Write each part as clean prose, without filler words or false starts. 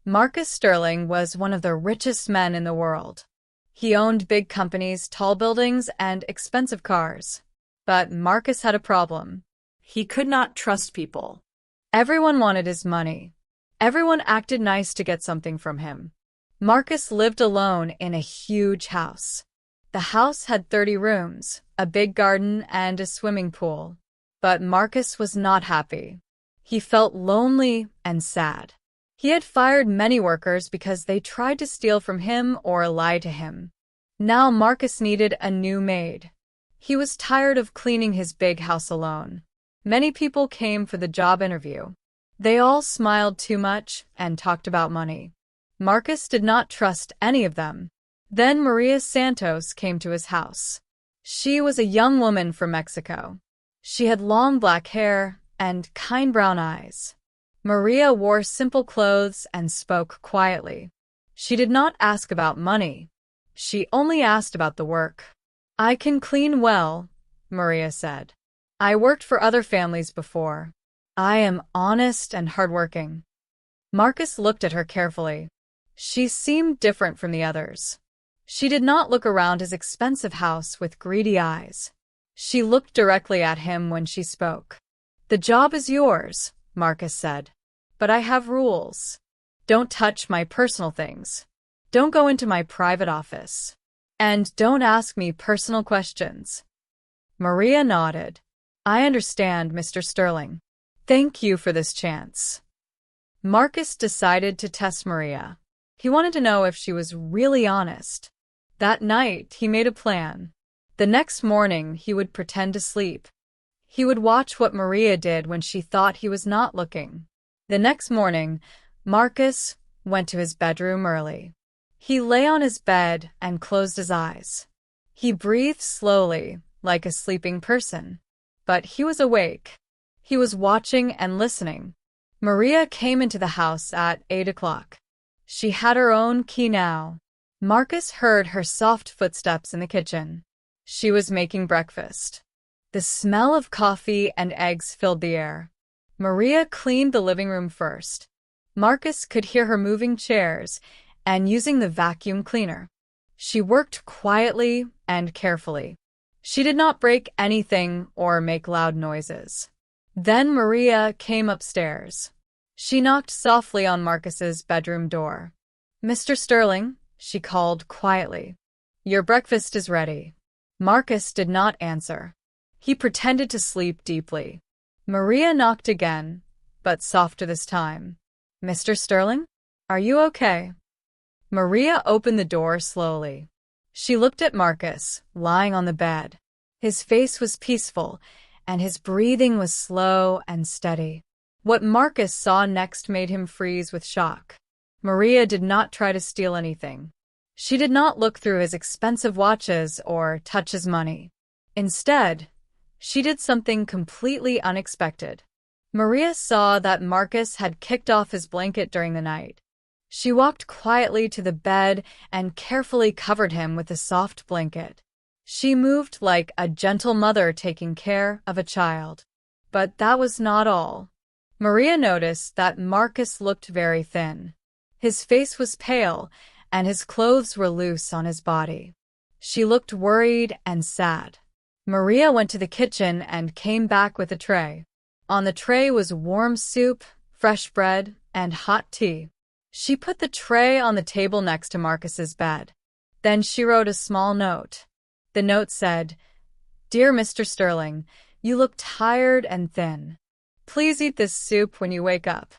Marcus Sterling was one of the richest men in the world. He owned big companies, tall buildings, and expensive cars. But Marcus had a problem. He could not trust people. Everyone wanted his money. Everyone acted nice to get something from him. Marcus lived alone in a huge house. The house had 30 rooms, a big garden, and a swimming pool. But Marcus was not happy. He felt lonely and sad. He had fired many workers because they tried to steal from him or lie to him. Now Marcus needed a new maid. He was tired of cleaning his big house alone. Many people came for the job interview. They all smiled too much and talked about money. Marcus did not trust any of them. Then Maria Santos came to his house. She was a young woman from Mexico. She had long black hair and kind brown eyes. Maria wore simple clothes and spoke quietly. She did not ask about money. She only asked about the work. "I can clean well," Maria said. "I worked for other families before. I am honest and hardworking." Marcus looked at her carefully. She seemed different from the others. She did not look around his expensive house with greedy eyes. She looked directly at him when she spoke. "The job is yours," Marcus said. "But I have rules. Don't touch my personal things. Don't go into my private office. And don't ask me personal questions." Maria nodded. "I understand, Mr. Sterling. Thank you for this chance." Marcus decided to test Maria. He wanted to know if she was really honest. That night, he made a plan. The next morning, he would pretend to sleep. He would watch what Maria did when she thought he was not looking. The next morning, Marcus went to his bedroom early. He lay on his bed and closed his eyes. He breathed slowly, like a sleeping person. But he was awake. He was watching and listening. Maria came into the house at 8 o'clock. She had her own key now. Marcus heard her soft footsteps in the kitchen. She was making breakfast. The smell of coffee and eggs filled the air. Maria cleaned the living room first. Marcus could hear her moving chairs and using the vacuum cleaner. She worked quietly and carefully. She did not break anything or make loud noises. Then Maria came upstairs. She knocked softly on Marcus's bedroom door. "Mr. Sterling," she called quietly. "Your breakfast is ready." Marcus did not answer. He pretended to sleep deeply. Maria knocked again, but softer this time. "Mr. Sterling? Are you okay?" Maria opened the door slowly. She looked at Marcus, lying on the bed. His face was peaceful, and his breathing was slow and steady. What Marcus saw next made him freeze with shock. Maria did not try to steal anything. She did not look through his expensive watches or touch his money. Instead, she did something completely unexpected. Maria saw that Marcus had kicked off his blanket during the night. She walked quietly to the bed and carefully covered him with a soft blanket. She moved like a gentle mother taking care of a child. But that was not all. Maria noticed that Marcus looked very thin. His face was pale, and his clothes were loose on his body. She looked worried and sad. Maria went to the kitchen and came back with a tray. On the tray was warm soup, fresh bread, and hot tea. She put the tray on the table next to Marcus's bed. Then she wrote a small note. The note said, "Dear Mr. Sterling, you look tired and thin. Please eat this soup when you wake up.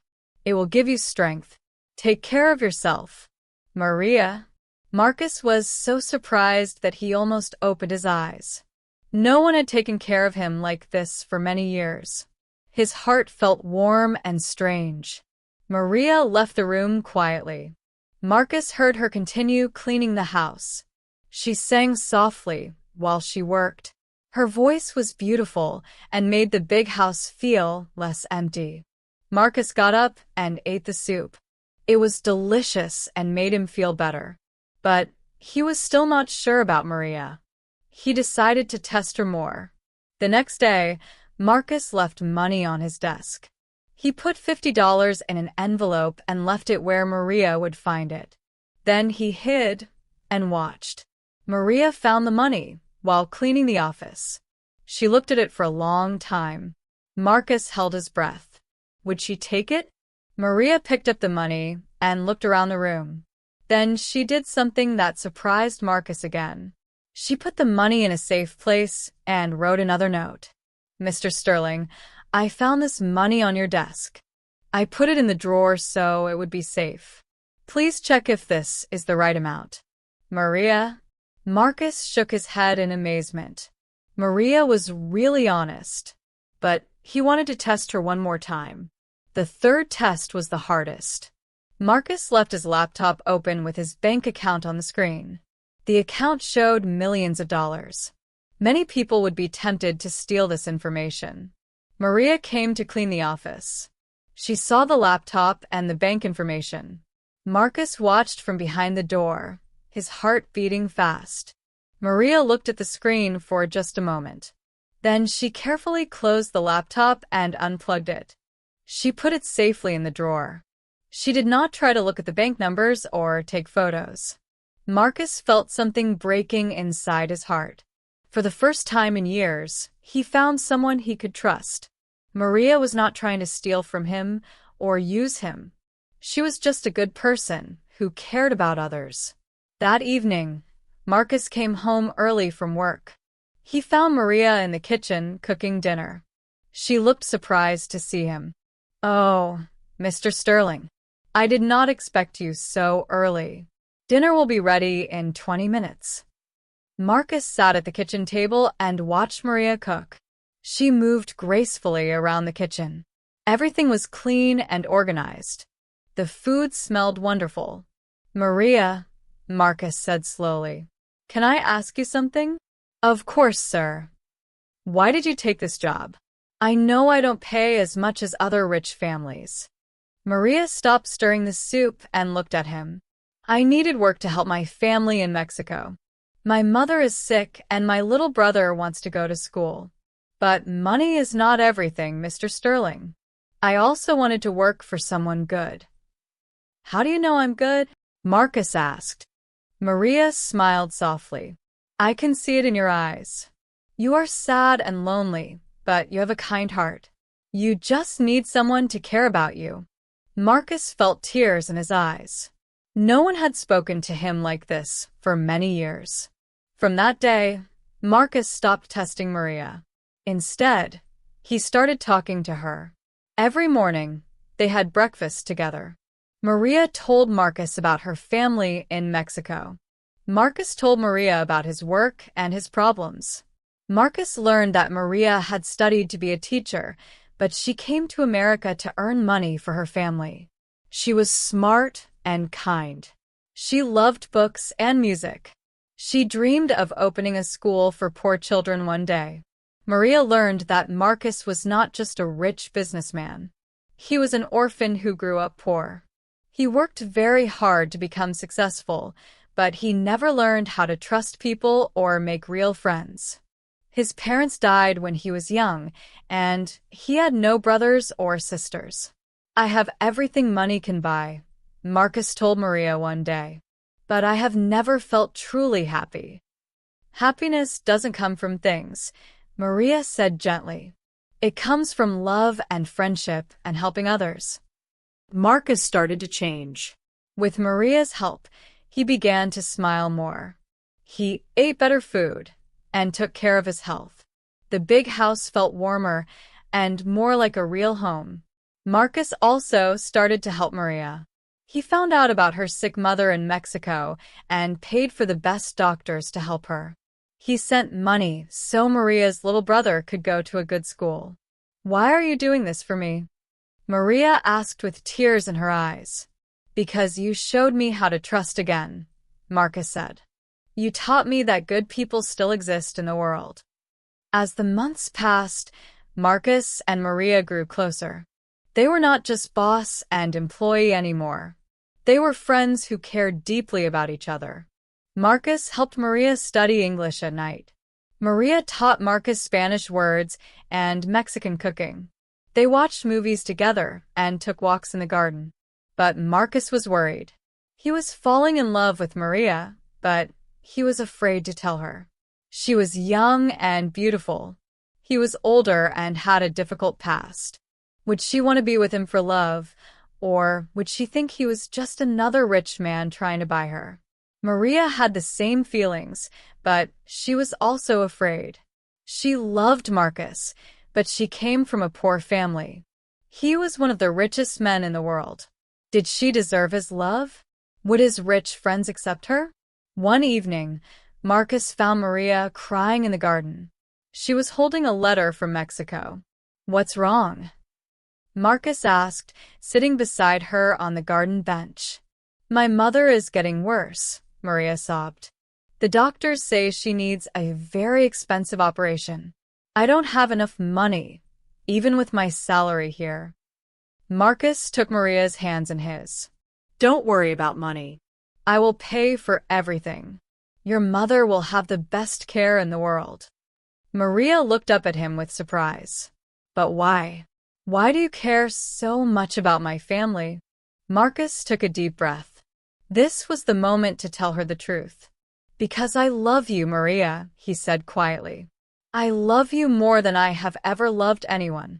It will give you strength. Take care of yourself. Maria." Marcus was so surprised that he almost opened his eyes. No one had taken care of him like this for many years. His heart felt warm and strange. Maria left the room quietly. Marcus heard her continue cleaning the house. She sang softly while she worked. Her voice was beautiful and made the big house feel less empty. Marcus got up and ate the soup. It was delicious and made him feel better. But he was still not sure about Maria. He decided to test her more. The next day, Marcus left money on his desk. He put $50 in an envelope and left it where Maria would find it. Then he hid and watched. Maria found the money while cleaning the office. She looked at it for a long time. Marcus held his breath. Would she take it? Maria picked up the money and looked around the room. Then she did something that surprised Marcus again. She put the money in a safe place and wrote another note. Mr. Sterling, I found this money on your desk. I put it in the drawer so it would be safe. Please check if this is the right amount. Maria? Marcus shook his head in amazement. Maria was really honest, but he wanted to test her one more time. The third test was the hardest. Marcus left his laptop open with his bank account on the screen. The account showed millions of dollars. Many people would be tempted to steal this information. Maria came to clean the office. She saw the laptop and the bank information. Marcus watched from behind the door, his heart beating fast. Maria looked at the screen for just a moment. Then she carefully closed the laptop and unplugged it. She put it safely in the drawer. She did not try to look at the bank numbers or take photos. Marcus felt something breaking inside his heart. For the first time in years, he found someone he could trust. Maria was not trying to steal from him or use him. She was just a good person who cared about others. That evening, Marcus came home early from work. He found Maria in the kitchen cooking dinner. She looked surprised to see him. Oh, Mr. Sterling, I did not expect you so early. Dinner will be ready in 20 minutes. Marcus sat at the kitchen table and watched Maria cook. She moved gracefully around the kitchen. Everything was clean and organized. The food smelled wonderful. Maria, Marcus said slowly, can I ask you something? Of course, sir. Why did you take this job? I know I don't pay as much as other rich families. Maria stopped stirring the soup and looked at him. I needed work to help my family in Mexico. My mother is sick and my little brother wants to go to school. But money is not everything, Mr. Sterling. I also wanted to work for someone good. How do you know I'm good? Marcus asked. Maria smiled softly. I can see it in your eyes. You are sad and lonely, but you have a kind heart. You just need someone to care about you. Marcus felt tears in his eyes. No one had spoken to him like this for many years. From that day, Marcus stopped testing Maria. Instead, he started talking to her. Every morning, they had breakfast together. Maria told Marcus about her family in Mexico. Marcus told Maria about his work and his problems. Marcus learned that Maria had studied to be a teacher, but she came to America to earn money for her family. She was smart and kind. She loved books and music. She dreamed of opening a school for poor children one day. Maria learned that Marcus was not just a rich businessman. He was an orphan who grew up poor. He worked very hard to become successful, but he never learned how to trust people or make real friends. His parents died when he was young, and he had no brothers or sisters. I have everything money can buy, Marcus told Maria one day. But I have never felt truly happy. Happiness doesn't come from things, Maria said gently. It comes from love and friendship and helping others. Marcus started to change. With Maria's help, he began to smile more. He ate better food and took care of his health. The big house felt warmer and more like a real home. Marcus also started to help Maria. He found out about her sick mother in Mexico and paid for the best doctors to help her. He sent money so Maria's little brother could go to a good school. Why are you doing this for me? Maria asked with tears in her eyes. Because you showed me how to trust again, Marcus said. You taught me that good people still exist in the world. As the months passed, Marcus and Maria grew closer. They were not just boss and employee anymore. They were friends who cared deeply about each other. Marcus helped Maria study English at night. Maria taught Marcus Spanish words and Mexican cooking. They watched movies together and took walks in the garden. But Marcus was worried. He was falling in love with Maria, but he was afraid to tell her. She was young and beautiful. He was older and had a difficult past. Would she want to be with him for love, or would she think he was just another rich man trying to buy her? Maria had the same feelings, but she was also afraid. She loved Marcus, but she came from a poor family. He was one of the richest men in the world. Did she deserve his love? Would his rich friends accept her? One evening, Marcus found Maria crying in the garden. She was holding a letter from Mexico. "What's wrong?" Marcus asked, sitting beside her on the garden bench. "My mother is getting worse," Maria sobbed. "The doctors say she needs a very expensive operation. I don't have enough money, even with my salary here." Marcus took Maria's hands in his. "Don't worry about money. I will pay for everything. Your mother will have the best care in the world." Maria looked up at him with surprise. "But why? Why do you care so much about my family?" Marcus took a deep breath. This was the moment to tell her the truth. "Because I love you, Maria," he said quietly. "I love you more than I have ever loved anyone.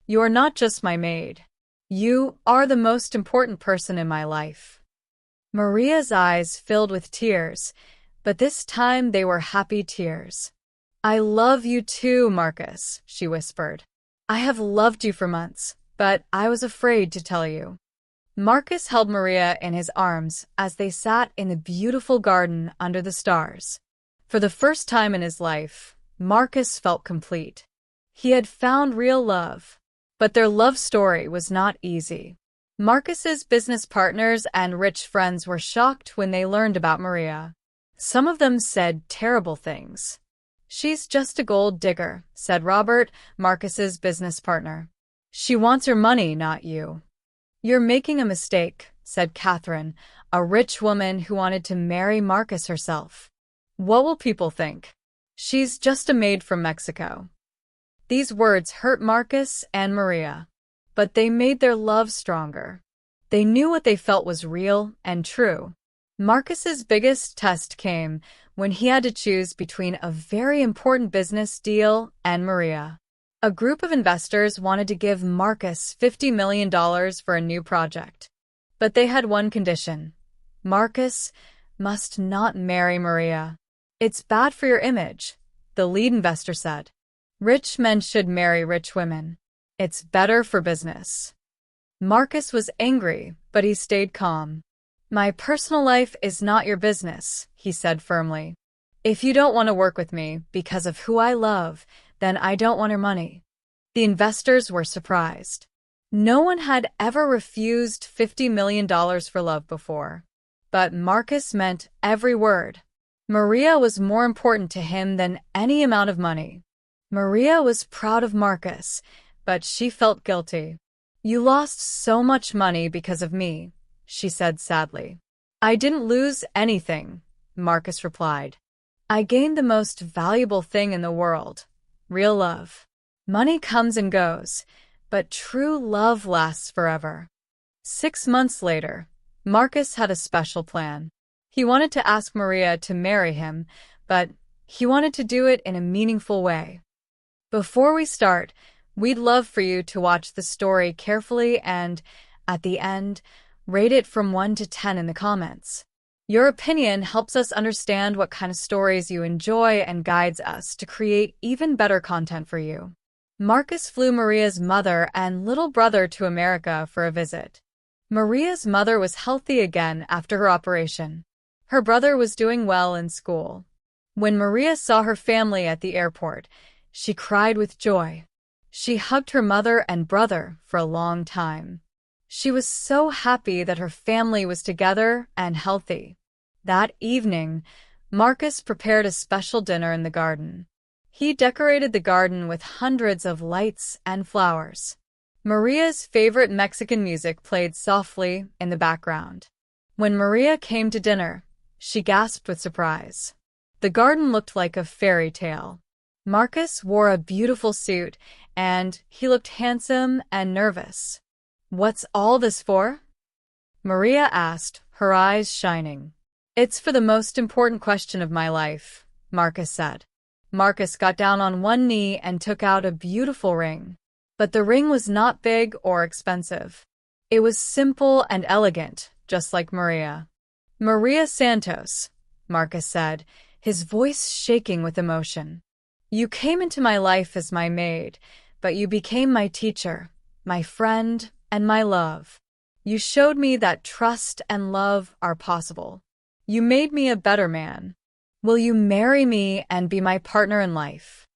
You are not just my maid. You are the most important person in my life." Maria's eyes filled with tears, but this time they were happy tears. "I love you too, Marcus," she whispered. "I have loved you for months, but I was afraid to tell you." Marcus held Maria in his arms as they sat in the beautiful garden under the stars. For the first time in his life, Marcus felt complete. He had found real love. But their love story was not easy. Marcus's business partners and rich friends were shocked when they learned about Maria. Some of them said terrible things. "She's just a gold digger," said Robert, Marcus's business partner. "She wants your money, not you." "You're making a mistake," said Catherine, a rich woman who wanted to marry Marcus herself. "What will people think? She's just a maid from Mexico." These words hurt Marcus and Maria, but they made their love stronger. They knew what they felt was real and true. Marcus's biggest test came when he had to choose between a very important business deal and Maria. A group of investors wanted to give Marcus $50 million for a new project. But they had one condition. Marcus must not marry Maria. "It's bad for your image," the lead investor said. "Rich men should marry rich women. It's better for business." Marcus was angry, but he stayed calm. "My personal life is not your business," he said firmly. "If you don't want to work with me because of who I love, then I don't want your money." The investors were surprised. No one had ever refused $50 million for love before. But Marcus meant every word. Maria was more important to him than any amount of money. Maria was proud of Marcus, but she felt guilty. "You lost so much money because of me," she said sadly. "I didn't lose anything," Marcus replied. "I gained the most valuable thing in the world, real love. Money comes and goes, but true love lasts forever." 6 months later, Marcus had a special plan. He wanted to ask Maria to marry him, but he wanted to do it in a meaningful way. Before we start, we'd love for you to watch the story carefully and, at the end, rate it from 1 to 10 in the comments. Your opinion helps us understand what kind of stories you enjoy and guides us to create even better content for you. Marcus flew Maria's mother and little brother to America for a visit. Maria's mother was healthy again after her operation. Her brother was doing well in school. When Maria saw her family at the airport, she cried with joy. She hugged her mother and brother for a long time. She was so happy that her family was together and healthy. That evening, Marcus prepared a special dinner in the garden. He decorated the garden with hundreds of lights and flowers. Maria's favorite Mexican music played softly in the background. When Maria came to dinner, she gasped with surprise. The garden looked like a fairy tale. Marcus wore a beautiful suit, and he looked handsome and nervous. "What's all this for?" Maria asked, her eyes shining. "It's for the most important question of my life," Marcus said. Marcus got down on one knee and took out a beautiful ring. But the ring was not big or expensive. It was simple and elegant, just like Maria. "Maria Santos," Marcus said, his voice shaking with emotion. "You came into my life as my maid, but you became my teacher, my friend, and my love. You showed me that trust and love are possible. You made me a better man. Will you marry me and be my partner in life?"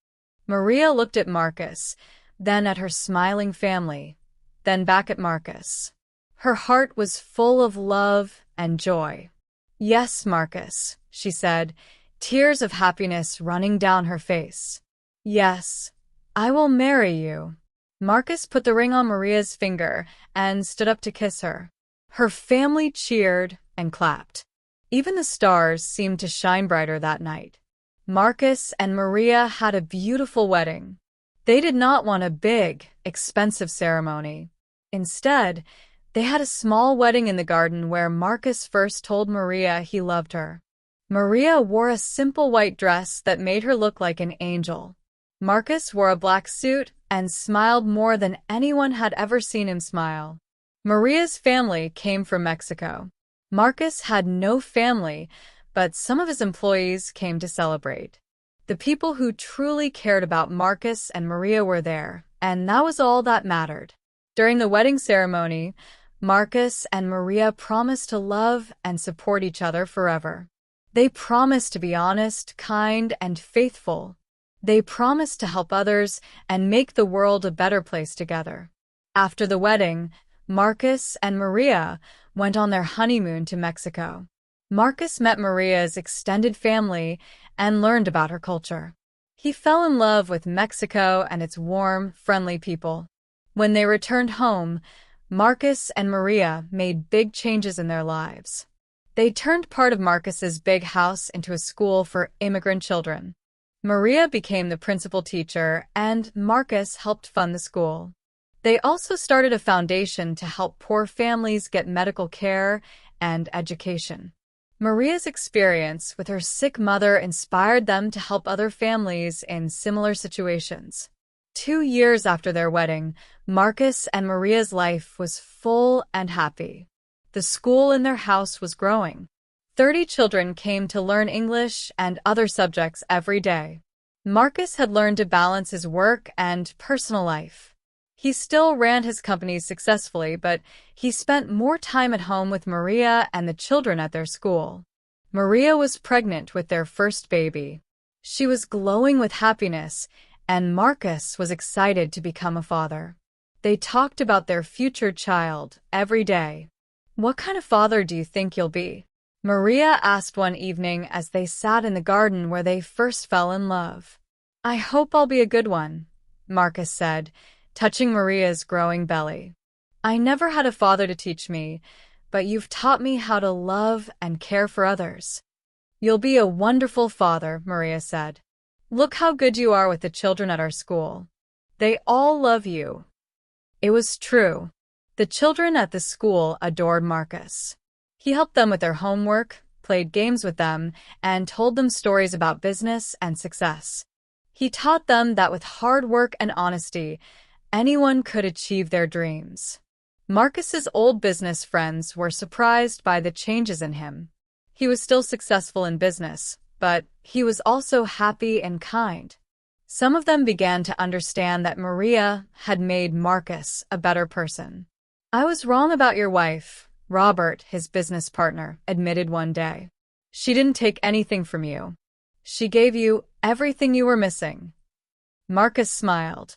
Maria looked at Marcus, then at her smiling family, then back at Marcus. Her heart was full of love and joy. "Yes, Marcus," she said, tears of happiness running down her face. "Yes, I will marry you." Marcus put the ring on Maria's finger and stood up to kiss her. Her family cheered and clapped. Even the stars seemed to shine brighter that night. Marcus and Maria had a beautiful wedding. They did not want a big, expensive ceremony. Instead, they had a small wedding in the garden where Marcus first told Maria he loved her. Maria wore a simple white dress that made her look like an angel. Marcus wore a black suit and smiled more than anyone had ever seen him smile. Maria's family came from Mexico. Marcus had no family, but some of his employees came to celebrate. The people who truly cared about Marcus and Maria were there, and that was all that mattered. During the wedding ceremony, Marcus and Maria promised to love and support each other forever. They promised to be honest, kind, and faithful. They promised to help others and make the world a better place together. After the wedding, Marcus and Maria went on their honeymoon to Mexico. Marcus met Maria's extended family and learned about her culture. He fell in love with Mexico and its warm, friendly people. When they returned home, Marcus and Maria made big changes in their lives. They turned part of Marcus's big house into a school for immigrant children. Maria became the principal teacher, and Marcus helped fund the school. They also started a foundation to help poor families get medical care and education. Maria's experience with her sick mother inspired them to help other families in similar situations. 2 years after their wedding, Marcus and Maria's life was full and happy. The school in their house was growing. 30 children came to learn English and other subjects every day. Marcus had learned to balance his work and personal life. He still ran his companies successfully, but he spent more time at home with Maria and the children at their school. Maria was pregnant with their first baby. She was glowing with happiness, and Marcus was excited to become a father. They talked about their future child every day. "What kind of father do you think you'll be?" Maria asked one evening as they sat in the garden where they first fell in love. "I hope I'll be a good one," Marcus said, touching Maria's growing belly. "I never had a father to teach me, but you've taught me how to love and care for others." "You'll be a wonderful father," Maria said. "Look how good you are with the children at our school. They all love you." It was true. The children at the school adored Marcus. He helped them with their homework, played games with them, and told them stories about business and success. He taught them that with hard work and honesty, anyone could achieve their dreams. Marcus's old business friends were surprised by the changes in him. He was still successful in business, but he was also happy and kind. Some of them began to understand that Maria had made Marcus a better person. "I was wrong about your wife," Robert, his business partner, admitted one day. "She didn't take anything from you. She gave you everything you were missing." Marcus smiled.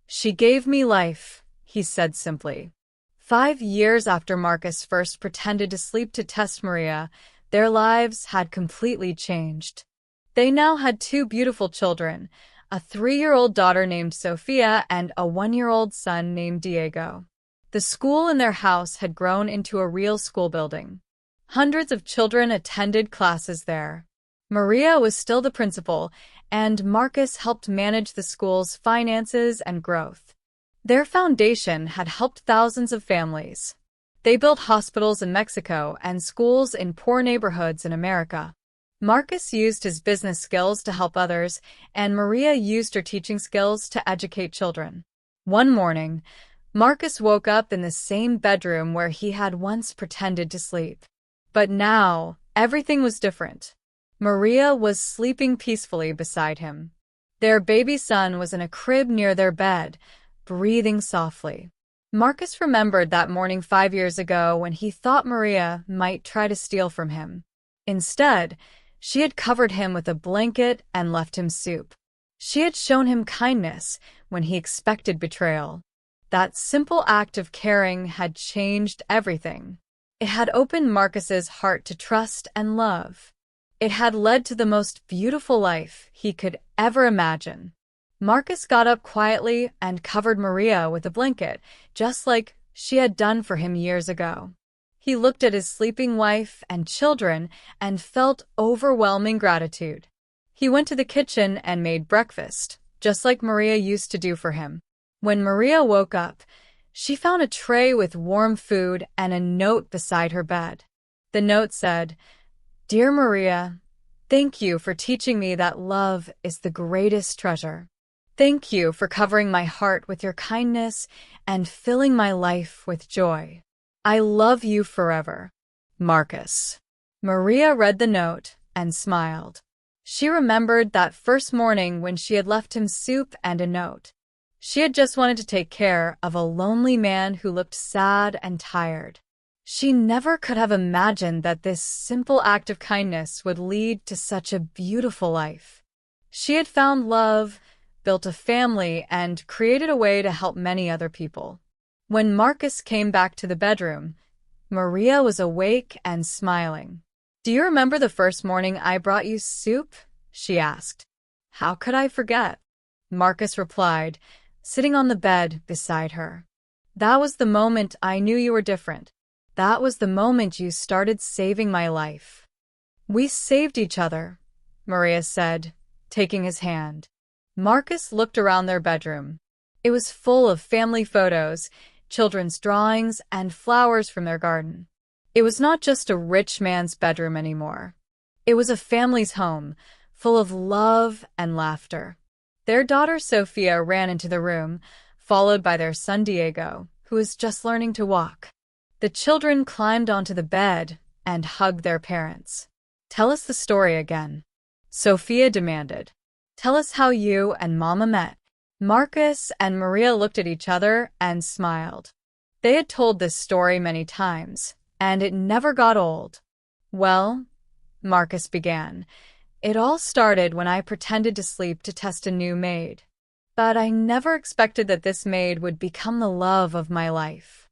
"She gave me life," he said simply. 5 years after Marcus first pretended to sleep to test Maria, their lives had completely changed. They now had 2 beautiful children, a 3-year-old daughter named Sophia and a 1-year-old son named Diego. The school in their house had grown into a real school building. Hundreds of children attended classes there. Maria was still the principal, and Marcus helped manage the school's finances and growth. Their foundation had helped thousands of families. They built hospitals in Mexico and schools in poor neighborhoods in America. Marcus used his business skills to help others, and Maria used her teaching skills to educate children. One morning, Marcus woke up in the same bedroom where he had once pretended to sleep. But now, everything was different. Maria was sleeping peacefully beside him. Their baby son was in a crib near their bed, breathing softly. Marcus remembered that morning 5 years ago when he thought Maria might try to steal from him. Instead, she had covered him with a blanket and left him soup. She had shown him kindness when he expected betrayal. That simple act of caring had changed everything. It had opened Marcus's heart to trust and love. It had led to the most beautiful life he could ever imagine. Marcus got up quietly and covered Maria with a blanket, just like she had done for him years ago. He looked at his sleeping wife and children and felt overwhelming gratitude. He went to the kitchen and made breakfast, just like Maria used to do for him. When Maria woke up, she found a tray with warm food and a note beside her bed. The note said, "Dear Maria, thank you for teaching me that love is the greatest treasure. Thank you for covering my heart with your kindness and filling my life with joy. I love you forever. Marcus." Maria read the note and smiled. She remembered that first morning when she had left him soup and a note. She had just wanted to take care of a lonely man who looked sad and tired. She never could have imagined that this simple act of kindness would lead to such a beautiful life. She had found love, built a family, and created a way to help many other people. When Marcus came back to the bedroom, Maria was awake and smiling. "Do you remember the first morning I brought you soup?" she asked. "How could I forget?" Marcus replied, sitting on the bed beside her. "That was the moment I knew you were different. That was the moment you started saving my life." "We saved each other," Maria said, taking his hand. Marcus looked around their bedroom. It was full of family photos, children's drawings, and flowers from their garden. It was not just a rich man's bedroom anymore. It was a family's home, full of love and laughter. Their daughter Sophia ran into the room, followed by their son Diego, who was just learning to walk. The children climbed onto the bed and hugged their parents. "Tell us the story again," Sophia demanded. "Tell us how you and Mama met." Marcus and Maria looked at each other and smiled. They had told this story many times, and it never got old. "Well," Marcus began, "it all started when I pretended to sleep to test a new maid. But I never expected that this maid would become the love of my life."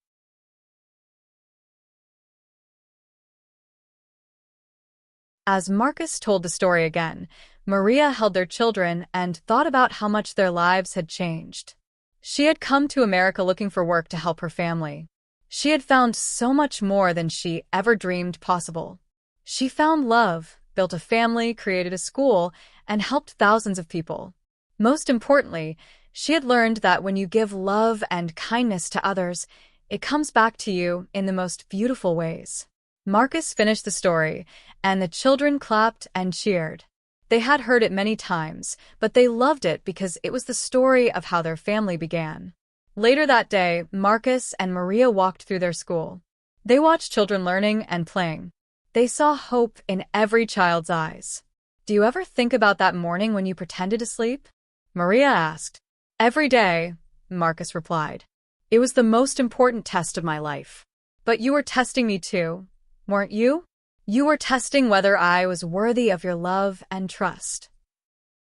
As Marcus told the story again, Maria held their children and thought about how much their lives had changed. She had come to America looking for work to help her family. She had found so much more than she ever dreamed possible. She found love, built a family, created a school, and helped thousands of people. Most importantly, she had learned that when you give love and kindness to others, it comes back to you in the most beautiful ways. Marcus finished the story, and the children clapped and cheered. They had heard it many times, but they loved it because it was the story of how their family began. Later that day, Marcus and Maria walked through their school. They watched children learning and playing. They saw hope in every child's eyes. "Do you ever think about that morning when you pretended to sleep?" Maria asked. "Every day," Marcus replied. "It was the most important test of my life. But you were testing me too, weren't you? You were testing whether I was worthy of your love and trust."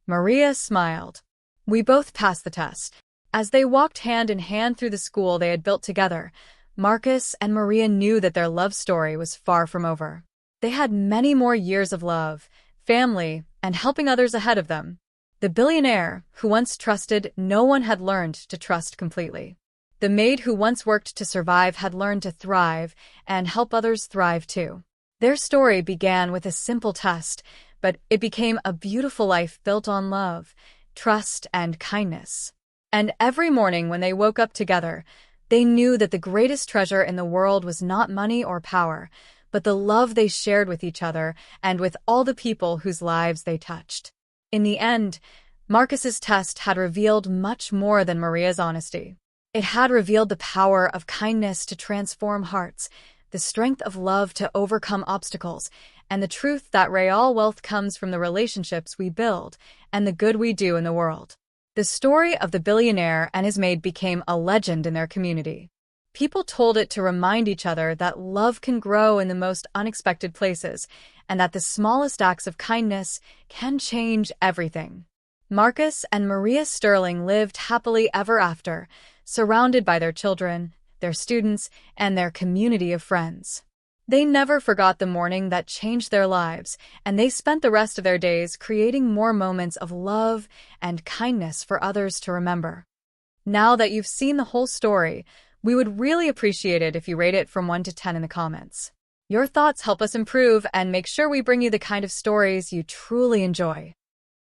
Maria smiled. "We both passed the test." As they walked hand in hand through the school they had built together, Marcus and Maria knew that their love story was far from over. They had many more years of love, family, and helping others ahead of them. The billionaire who once trusted no one had learned to trust completely. The maid who once worked to survive had learned to thrive and help others thrive too. Their story began with a simple test, but it became a beautiful life built on love, trust, and kindness. And every morning when they woke up together, they knew that the greatest treasure in the world was not money or power, but the love they shared with each other and with all the people whose lives they touched. In the end, Marcus's test had revealed much more than Maria's honesty. It had revealed the power of kindness to transform hearts, the strength of love to overcome obstacles, and the truth that real wealth comes from the relationships we build and the good we do in the world. The story of the billionaire and his maid became a legend in their community. People told it to remind each other that love can grow in the most unexpected places and that the smallest acts of kindness can change everything. Marcus and Maria Sterling lived happily ever after, surrounded by their children, their students, and their community of friends. They never forgot the morning that changed their lives, and they spent the rest of their days creating more moments of love and kindness for others to remember. Now that you've seen the whole story, we would really appreciate it if you rate it from 1 to 10 in the comments. Your thoughts help us improve and make sure we bring you the kind of stories you truly enjoy.